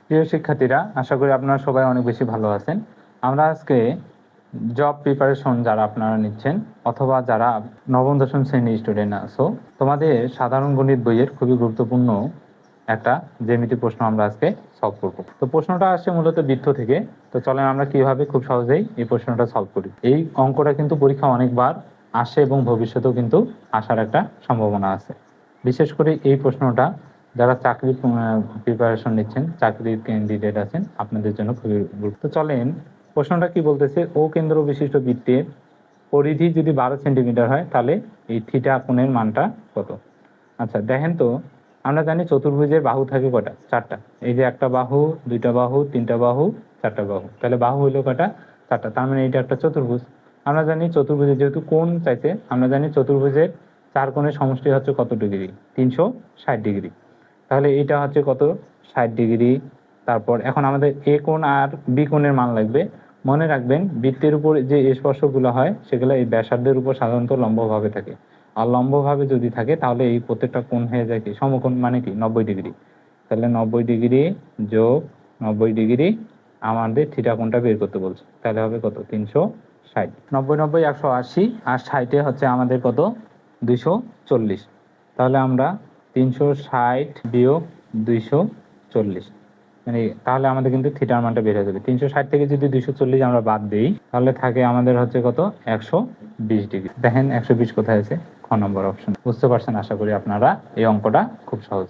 প্রিয় শিক্ষার্থীরা, আশা করি আপনারা সবাই অনেক বেশি ভালো আছেন। আমরা আজকে জব প্রিপারেশন যারা আপনারা নিচ্ছেন অথবা যারা নবম দশম শ্রেণীর স্টুডেন্ট আছো, তোমাদের সাধারণ গণিত বইয়ের খুবই গুরুত্বপূর্ণ একটা জ্যামিতি প্রশ্ন আমরা আজকে সলভ করব। তো প্রশ্নটা আসছে মূলত বৃত্ত থেকে। তো চলেন আমরা কিভাবে খুব সহজেই এই প্রশ্নটা সলভ করি। এই অঙ্কটা কিন্তু পরীক্ষা অনেকবার আসে এবং ভবিষ্যতেও কিন্তু আসার একটা সম্ভাবনা আছে। বিশেষ করে এই প্রশ্নটা যারা চাকরি প্রিপারেশন নিচ্ছেন, চাকরির ক্যান্ডিডেট আছেন, আপনাদের জন্য খুবই গুরুত্ব। চলেন প্রশ্নটা কি বলতেছে, ও কেন্দ্র বিশিষ্ট বৃত্তের পরিধি যদি 12 সেন্টিমিটার হয় তাহলে এই থিটা কোণের মানটা কত। আচ্ছা দেখেন তো, আমরা জানি চতুর্ভুজের বাহু থাকে কটা? 4টা। এই যে একটা বাহু, 2টা বাহু, 3টা বাহু, 4টা বাহু, তাহলে বাহু হইলো কটা? 4টা। তার মানে এটা একটা চতুর্ভুজ। আমরা জানি চতুর্ভুজের যেহেতু কোণ চাইছে, আমরা জানি চতুর্ভুজের 4 কোণের সমষ্টি হচ্ছে কত ডিগ্রি? 360 ডিগ্রি। তাহলে এটা হচ্ছে কত? 60 ডিগ্রি। তারপর এখন আমাদের এ কোণ আর বি কোণের মান লাগবে। মনে রাখবেন বৃত্তের উপর যে স্পর্শগুলো হয় সেগুলো এই ব্যাসার্ধের উপর সাধারণত লম্বভাবে থাকে। আর লম্বভাবে যদি থাকে তাহলে এই প্রত্যেকটা কোণ হয়ে যায় কি? সমকোণ, মানে কি 90 ডিগ্রি। তাহলে 90 ডিগ্রি যোগ 90 ডিগ্রি আমাদের থিটা কোণটা বের করতে বলছে। তাহলে হবে কত? 360। 90 90 180, আর 60 হচ্ছে আমাদের কত? 240। তাহলে আমরা 360 বিয়োগ 240, মানে তাহলে আমাদের কিন্তু থিটার মানটা বের হয়ে যাবে। 360 থেকে যদি 240 আমরা বাদ দিই তাহলে থাকে আমাদের হচ্ছে কত? 120 ডিগ্রি। দেখেন 120 কোথায় আছে? খ নম্বর অপশন। বুঝতে পারছেন আশা করি আপনারা। এই অঙ্কটা খুব সহজ।